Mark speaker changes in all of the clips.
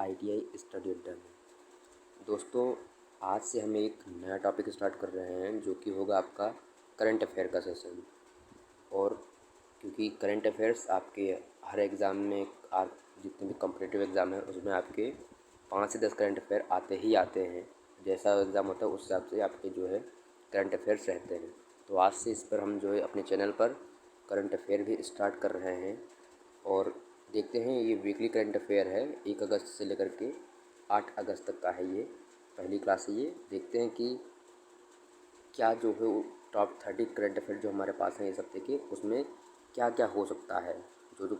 Speaker 1: ITI study अड्डा में। दोस्तों, आज से हम एक नया टॉपिक स्टार्ट कर रहे हैं जो कि होगा आपका करंट अफेयर का सेशन। और क्योंकि करंट अफेयर्स आपके हर एग्ज़ाम में आप जितने भी कॉम्पिटिटिव एग्ज़ाम है उसमें आपके 5 से 10 करंट अफेयर आते ही आते हैं। जैसा एग्ज़ाम होता है उस हिसाब से आपके जो है करंट अफेयर्स रहते हैं। तो आज से इस पर हम जो है अपने चैनल पर करंट अफेयर भी स्टार्ट कर रहे हैं और देखते हैं। ये वीकली करंट अफेयर है, 1 अगस्त से लेकर के 8 अगस्त तक का है। ये पहली क्लास है। ये देखते हैं कि क्या जो है वो टॉप 30 करंट अफेयर जो हमारे पास हैं इस हफ्ते के, उसमें क्या क्या हो सकता है। जो जो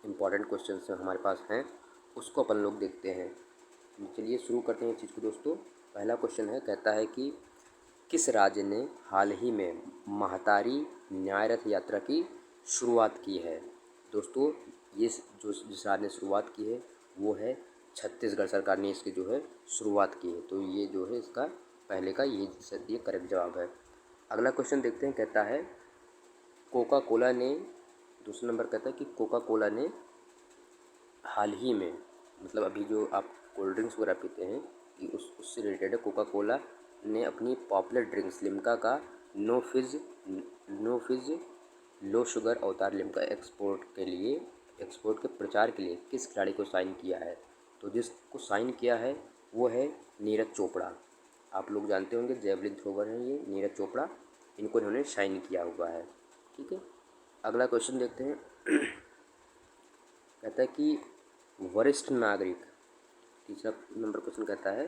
Speaker 1: इम्पोर्टेंट क्वेश्चन हमारे पास हैं उसको अपन लोग देखते हैं। चलिए शुरू करते हैं इस चीज़ को। दोस्तों, पहला क्वेश्चन है, कहता है कि किस राज्य ने हाल ही में महतारी न्याय रथ यात्रा की शुरुआत की है। दोस्तों, ये जिस राज्य ने शुरुआत की है वो है छत्तीसगढ़। सरकार ने इसकी जो है शुरुआत की है। तो ये जो है इसका पहले का ये करेक्ट जवाब है। अगला क्वेश्चन देखते हैं, कहता है कोका कोला ने, दूसरा नंबर कहता है कि कोका कोला ने हाल ही में, मतलब अभी जो आप कोल्ड ड्रिंक्स वगैरह पीते हैं कि उससे रिलेटेड है। कोका कोला ने अपनी पॉपुलर ड्रिंक्स लिम्का का नो फिज़ लो शुगर अवतार लिम्का एक्सपोर्ट के प्रचार के लिए किस खिलाड़ी को साइन किया है। तो जिसको साइन किया है वो है नीरज चोपड़ा। आप लोग जानते होंगे जेवलिन थ्रोवर हैं ये नीरज चोपड़ा, इनको इन्होंने साइन किया हुआ है। ठीक है, अगला क्वेश्चन देखते हैं। कहता है कि वरिष्ठ नागरिक, तीसरा नंबर क्वेश्चन कहता है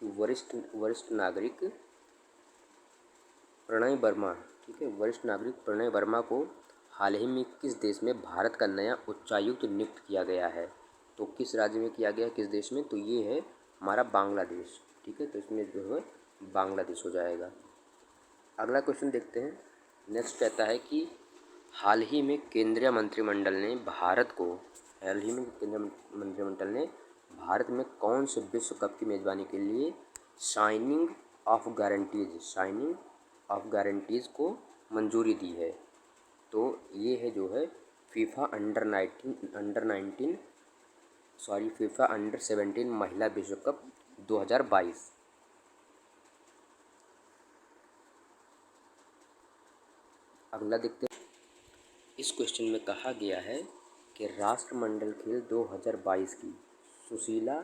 Speaker 1: कि वरिष्ठ नागरिक प्रणय वर्मा, ठीक है, वरिष्ठ नागरिक प्रणय वर्मा को हाल ही में किस देश में भारत का नया उच्चायुक्त नियुक्त किया गया है। तो किस राज्य में किया गया है, किस देश में, तो ये है हमारा बांग्लादेश। ठीक है, तो इसमें जो है बांग्लादेश हो जाएगा। अगला क्वेश्चन देखते हैं। नेक्स्ट कहता है कि हाल ही में केंद्रीय मंत्रिमंडल ने भारत में कौन से विश्व कप की मेज़बानी के लिए साइनिंग ऑफ गारंटीज़ को मंजूरी दी है। तो ये है जो है फीफा अंडर 17 महिला विश्व कप 2022। अगला देखते हैं। इस क्वेश्चन में कहा गया है कि राष्ट्रमंडल खेल 2022 की सुशीला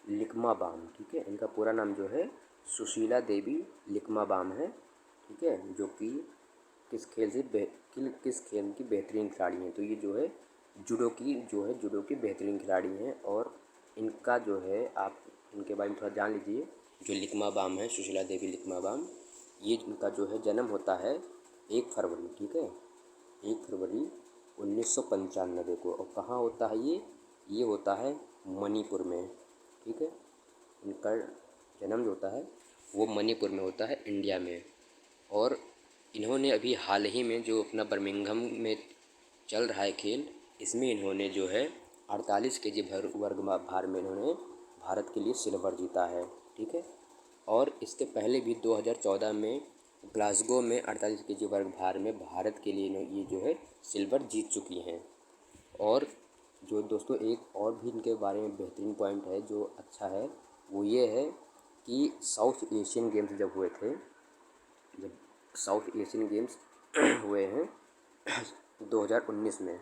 Speaker 1: लिकमाबाम, ठीक है, इनका पूरा नाम जो है सुशीला देवी लिकमाबाम है। ठीक है, जो कि किस खेल की बेहतरीन खिलाड़ी हैं। तो ये जो है जूडो की बेहतरीन खिलाड़ी हैं। और इनका जो है आप इनके बारे में थोड़ा जान लीजिए। जो लिकमाबाम है, सुशीला देवी लिकमाबाम, ये इनका जो है जन्म होता है 1 फरवरी, ठीक है, 1 फरवरी 1995 को। और कहाँ होता है ये होता है मणिपुर में। ठीक है, इनका जन्म जो होता है वो मणिपुर में होता है, इंडिया में। और इन्होंने अभी हाल ही में जो अपना बर्मिंघम में चल रहा है खेल, इसमें इन्होंने जो है 48 केजी वर्ग भार में इन्होंने भारत के लिए सिल्वर जीता है। ठीक है, और इसके पहले भी 2014 में ग्लासगो में 48 केजी वर्ग भार में भारत के लिए ये जो है सिल्वर जीत चुकी हैं। और जो दोस्तों एक और भी इनके बारे में बेहतरीन पॉइंट है जो अच्छा है, वो ये है कि साउथ एशियन गेम्स जब साउथ एशियन गेम्स हुए हैं 2019 में।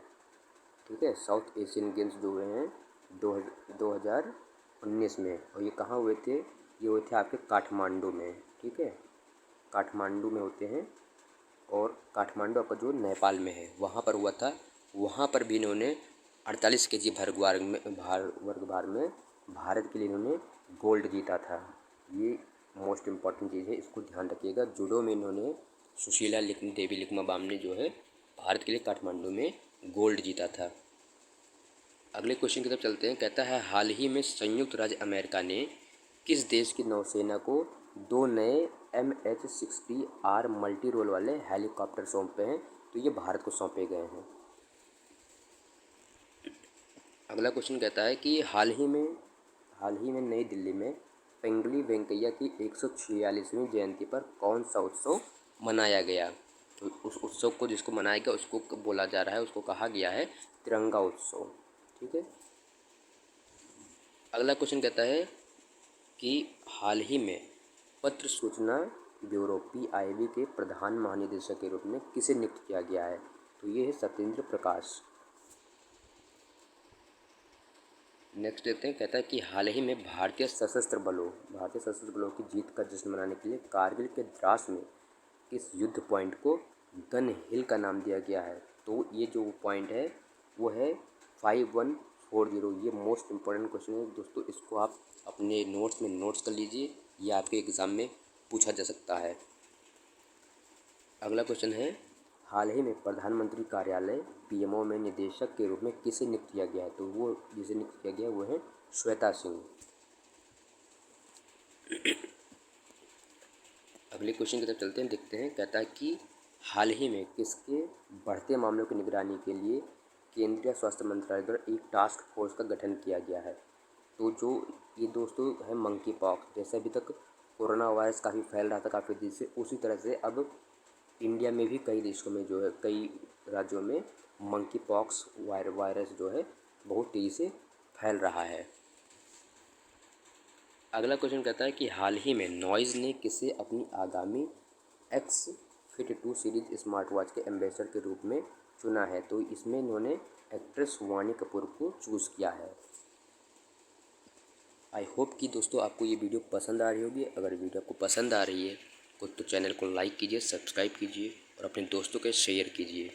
Speaker 1: ठीक है, साउथ एशियन गेम्स जो हुए हैं 2019 में। और ये कहाँ हुए थे, ये हुए थे आपके काठमांडू में। ठीक है, काठमांडू में होते हैं। और काठमांडू आपका जो नेपाल में है वहाँ पर हुआ था। वहाँ पर भी इन्होंने 48 केजी वर्ग भार में भारत के लिए इन्होंने गोल्ड जीता था। ये मोस्ट इम्पॉर्टेंट चीज़ है, इसको ध्यान रखिएगा। जूडो में इन्होंने सुशीला देवी लिकमाबाम ने जो है भारत के लिए काठमांडू में गोल्ड जीता था। अगले क्वेश्चन की तरफ चलते हैं। कहता है हाल ही में संयुक्त राज्य अमेरिका ने किस देश की नौसेना को 2 नए MH-60R मल्टी रोल वाले हेलीकॉप्टर सौंपे हैं। तो ये भारत को सौंपे गए हैं। अगला क्वेश्चन कहता है कि हाल ही में नई दिल्ली में पिंगली वेंकैया की 146वीं जयंती पर कौन सा उत्सव मनाया गया। तो उस उत्सव को जिसको मनाया गया उसको बोला जा रहा है, उसको कहा गया है तिरंगा उत्सव। ठीक है, अगला क्वेश्चन कहता है कि हाल ही में पत्र सूचना ब्यूरो PIB के प्रधान महानिदेशक के रूप में किसे नियुक्त किया गया है? तो ये है सत्येंद्र प्रकाश। नेक्स्ट देखते हैं, कहता है कि हाल ही में भारतीय सशस्त्र बलों की जीत का जश्न मनाने के लिए कारगिल के द्रास में किस युद्ध पॉइंट को गन हिल का नाम दिया गया है? तो ये जो पॉइंट है वो है 5140। ये मोस्ट इम्पॉर्टेंट क्वेश्चन है दोस्तों, इसको आप अपने नोट्स में नोट्स कर लीजिए, ये आपके एग्ज़ाम में पूछा जा सकता है। अगला क्वेश्चन है, हाल ही में प्रधानमंत्री कार्यालय PMO में निदेशक के रूप में किसे नियुक्त किया गया है? तो वो जिसे नियुक्त किया गया वो है श्वेता सिंह। अगले क्वेश्चन की तरफ चलते हैं, देखते हैं। कहता है कि हाल ही में किसके बढ़ते मामलों की निगरानी के लिए केंद्रीय स्वास्थ्य मंत्रालय द्वारा एक टास्क फोर्स का गठन किया गया है? तो जो ये दोस्तों है मंकी पॉक्स, जैसे अभी तक कोरोना वायरस काफ़ी फैल रहा था काफ़ी तेज़ी से, उसी तरह से अब इंडिया में भी कई देशों में जो है, कई राज्यों में मंकी पॉक्स वायरस जो है बहुत तेज़ी से फैल रहा है। अगला क्वेश्चन कहता है कि हाल ही में नॉइज़ ने किसे अपनी आगामी X Fit 2 series smart watch के एम्बेसडर के रूप में चुना है? तो इसमें इन्होंने एक्ट्रेस वाणी कपूर को चूज़ किया है। आई होप कि दोस्तों आपको ये वीडियो पसंद आ रही होगी। अगर वीडियो आपको पसंद आ रही है तो चैनल को लाइक कीजिए, सब्सक्राइब कीजिए और अपने दोस्तों के शेयर कीजिए।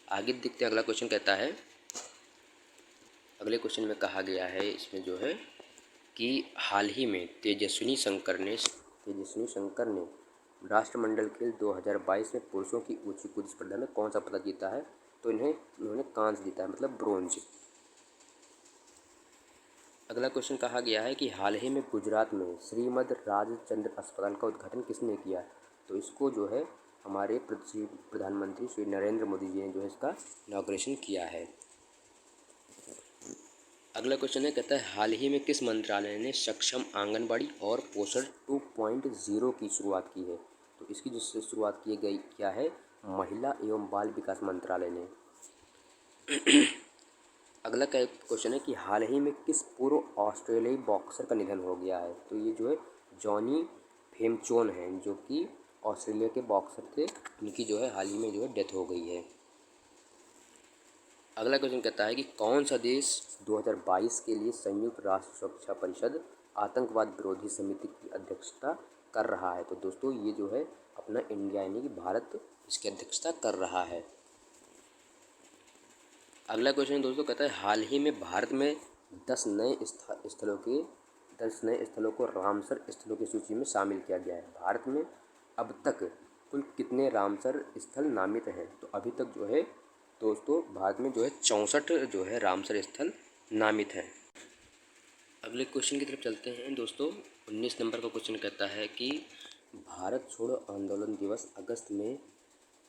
Speaker 1: आगे देखते हैं, अगला क्वेश्चन कहता है, अगले क्वेश्चन में कहा गया है इसमें जो है कि हाल ही में तेजस्विनी शंकर ने राष्ट्रमंडल खेल 2022 में पुरुषों की ऊंची कूद स्पर्धा में कौन सा पदक जीता है? तो इन्होंने कांस्य जीता है, मतलब ब्रोंज। अगला क्वेश्चन कहा गया है कि हाल ही में गुजरात में श्रीमद राजचंद्र अस्पताल का उद्घाटन किसने किया? तो इसको जो है हमारे प्रधानमंत्री श्री नरेंद्र मोदी जी ने जो है इसका इनॉग्रेशन किया है। अगला क्वेश्चन है, कहता है हाल ही में किस मंत्रालय ने सक्षम आंगनबाड़ी और पोषण 2.0 की शुरुआत की है? तो इसकी जिससे शुरुआत की गई क्या है, महिला एवं बाल विकास मंत्रालय ने। अगला क्वेश्चन है कि हाल ही में किस पूर्व ऑस्ट्रेलियाई बॉक्सर का निधन हो गया है? तो ये जो है जॉनी फेमचोन हैं, जो कि ऑस्ट्रेलिया के बॉक्सर थे, उनकी जो है हाल ही में जो है डेथ हो गई है। अगला क्वेश्चन कहता है कि कौन सा देश 2022 के लिए संयुक्त राष्ट्र सुरक्षा परिषद आतंकवाद विरोधी समिति की अध्यक्षता कर रहा है? तो दोस्तों ये जो है अपना इंडिया यानी कि भारत इसकी अध्यक्षता कर रहा है। अगला क्वेश्चन दोस्तों कहता है हाल ही में भारत में 10 नए स्थलों को रामसर स्थलों की सूची में शामिल किया गया है। भारत में अब तक कुल कितने रामसर स्थल नामित हैं? तो अभी तक जो है दोस्तों भारत में जो है 64 जो है रामसर स्थल नामित हैं। अगले क्वेश्चन की तरफ चलते हैं दोस्तों। 19 नंबर का क्वेश्चन कहता है कि भारत छोड़ो आंदोलन दिवस अगस्त में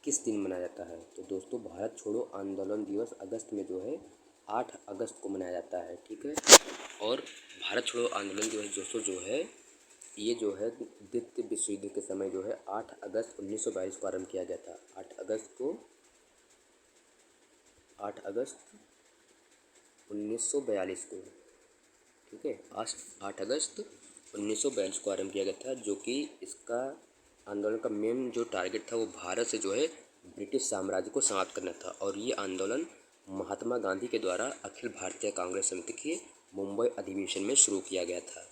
Speaker 1: किस दिन मनाया जाता है? तो दोस्तों भारत छोड़ो आंदोलन दिवस अगस्त में जो है 8 अगस्त को मनाया जाता है, ठीक है। और भारत छोड़ो आंदोलन दिवस दोस्तों जो है ये जो है द्वितीय विश्व युद्ध के समय जो है 8 अगस्त 1942 को आरम्भ किया गया था। 8 अगस्त 1942 को, ठीक है, 8 अगस्त 1942 को आरम्भ किया गया था, जो कि इसका आंदोलन का मेन जो टारगेट था वो भारत से जो है ब्रिटिश साम्राज्य को समाप्त करना था। और ये आंदोलन महात्मा गांधी के द्वारा अखिल भारतीय कांग्रेस समिति के मुंबई अधिवेशन में शुरू किया गया था।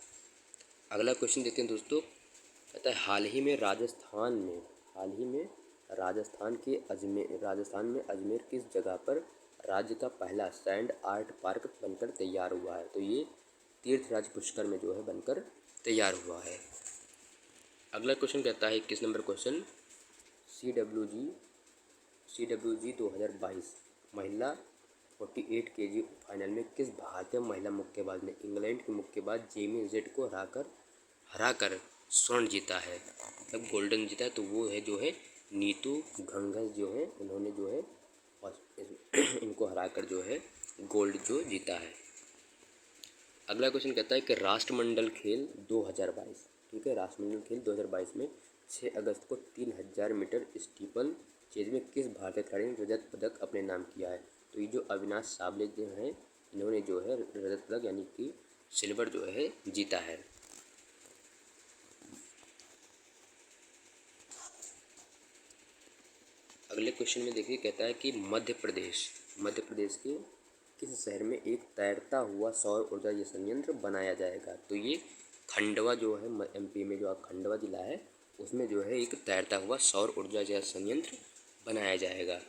Speaker 1: अगला क्वेश्चन देखते हैं दोस्तों। कहता है हाल ही में राजस्थान में अजमेर किस जगह पर राज्य का पहला सैंड आर्ट पार्क बनकर तैयार हुआ है? तो ये तीर्थराज पुष्कर में जो है बनकर तैयार हुआ है। अगला क्वेश्चन कहता है 21 नंबर क्वेश्चन, CWG 2022 महिला 48 kg फाइनल में किस भारतीय महिला मुक्केबाज ने इंग्लैंड के मुक्केबाज जेमी जेट को हराकर स्वर्ण जीता है, मतलब गोल्डन जीता है? तो वो है जो है नीतू घंघस जो है, उन्होंने जो है इनको हराकर जो है गोल्ड जो जीता है। अगला क्वेश्चन कहता है कि राष्ट्रमंडल खेल 2022, ठीक है, राष्ट्रमंडल खेल 2022 में 6 अगस्त को 3000 मीटर स्टीपल चेज में किस भारतीय खिलाड़ी ने रजत पदक अपने नाम किया है? तो ये जो अविनाश सावले जो हैं, इन्होंने जो है रजत पदक यानी कि सिल्वर जो है जीता है। अगले क्वेश्चन में देखिए, कहता है कि मध्य प्रदेश के किस शहर में एक तैरता हुआ सौर ऊर्जा संयंत्र बनाया जाएगा। तो ये खंडवा जो है एमपी में, जो खंडवा जिला है उसमें जो है एक तैरता हुआ सौर ऊर्जा संयंत्र बनाया जाएगा।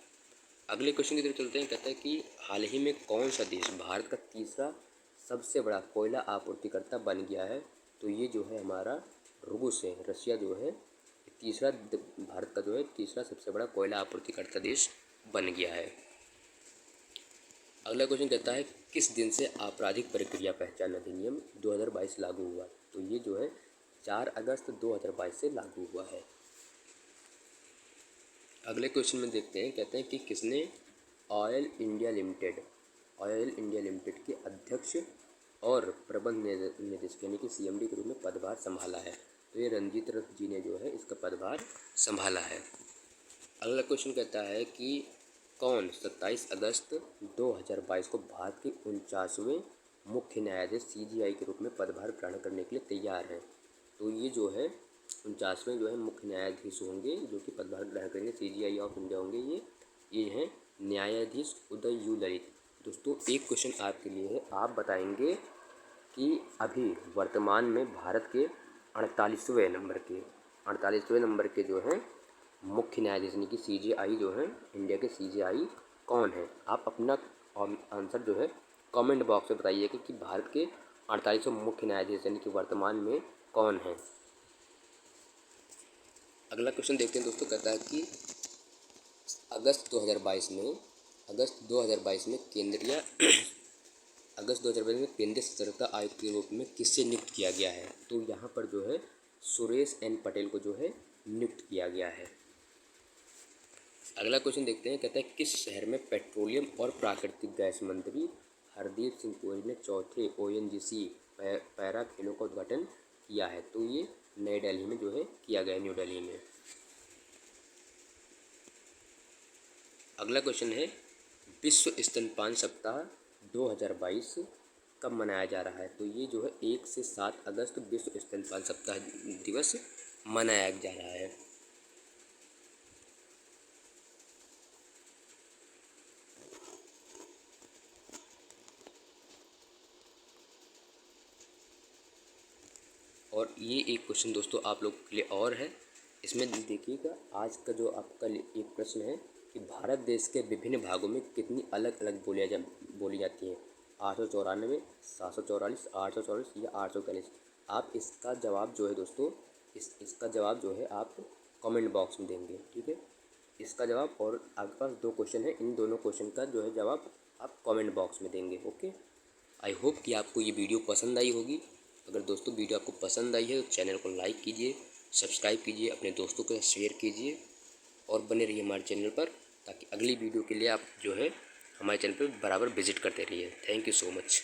Speaker 1: अगले क्वेश्चन की तरफ चलते हैं। कहता है कि हाल ही में कौन सा देश भारत का तीसरा सबसे बड़ा कोयला आपूर्तिकर्ता बन गया है। तो ये जो है हमारा रूस है, रशिया जो है भारत का जो है तीसरा सबसे बड़ा कोयला आपूर्तिकर्ता देश बन गया है। अगला क्वेश्चन कहता है किस दिन से आपराधिक प्रक्रिया पहचान अधिनियम 2022 लागू हुआ। तो ये जो है 4 अगस्त 2022 से लागू हुआ है। अगले क्वेश्चन में देखते हैं। कहते हैं कि किसने ऑयल इंडिया लिमिटेड के अध्यक्ष और प्रबंध निदेशक यानी कि सीएमडी के रूप में पदभार संभाला है। तो ये रणजीत रथ जी ने जो है इसका पदभार संभाला है। अगला क्वेश्चन कहता है कि कौन 27 अगस्त 2022 को भारत के 49वें मुख्य न्यायाधीश सीजीआई के रूप में पदभार ग्रहण करने के लिए तैयार हैं। तो ये जो है 49वें जो है मुख्य न्यायाधीश होंगे जो कि पदभार ग्रहण करेंगे, सीजीआई ऑफ इंडिया होंगे। ये हैं न्यायाधीश उदय यू ललित। दोस्तों एक क्वेश्चन आपके लिए है, आप बताएंगे कि अभी वर्तमान में भारत के 48वें नंबर के जो हैं मुख्य न्यायाधीश यानी कि सीजीआई जो है इंडिया के सीजीआई कौन है। आप अपना आंसर जो है कमेंट बॉक्स में बताइएगा कि भारत के 48वें मुख्य न्यायाधीश यानी कि वर्तमान में कौन है। अगला क्वेश्चन देखते हैं दोस्तों। कहता है कि अगस्त 2022 में केंद्रीय सतर्कता आयुक्त के रूप में किससे नियुक्त किया गया है। तो यहाँ पर जो है सुरेश एन पटेल को जो है नियुक्त किया गया है। अगला क्वेश्चन देखते हैं। कहता है किस शहर में पेट्रोलियम और प्राकृतिक गैस मंत्री हरदीप सिंह पुरी ने चौथे ओएनजीसी पैरा खेलों का उद्घाटन किया है। तो ये नई दिल्ली में जो है किया गया, न्यू दिल्ली में। अगला क्वेश्चन है विश्व स्तनपान सप्ताह 2022 कब मनाया जा रहा है। तो ये जो है 1 से 7 अगस्त विश्व स्तनपान सप्ताह दिवस मनाया जा रहा है। और ये एक क्वेश्चन दोस्तों आप लोग के लिए और है, इसमें देखिएगा। आज का जो आपका एक प्रश्न है कि भारत देश के विभिन्न भागों में कितनी अलग अलग बोली जाती हैं। 894, 744, 844 या 841। आप इसका जवाब जो है दोस्तों इसका जवाब जो है आप कमेंट बॉक्स में देंगे, ठीक है। इसका जवाब, और आपके पास 2 क्वेश्चन है, इन दोनों क्वेश्चन का जो है जवाब आप कमेंट बॉक्स में देंगे। ओके, आई होप कि आपको ये वीडियो पसंद आई होगी। अगर दोस्तों वीडियो आपको पसंद आई है तो चैनल को लाइक कीजिए, सब्सक्राइब कीजिए, अपने दोस्तों के साथ शेयर कीजिए और बने रहिए हमारे चैनल पर, ताकि अगली वीडियो के लिए आप जो है हमारे चैनल पर बराबर विजिट करते रहिए। Thank you so much.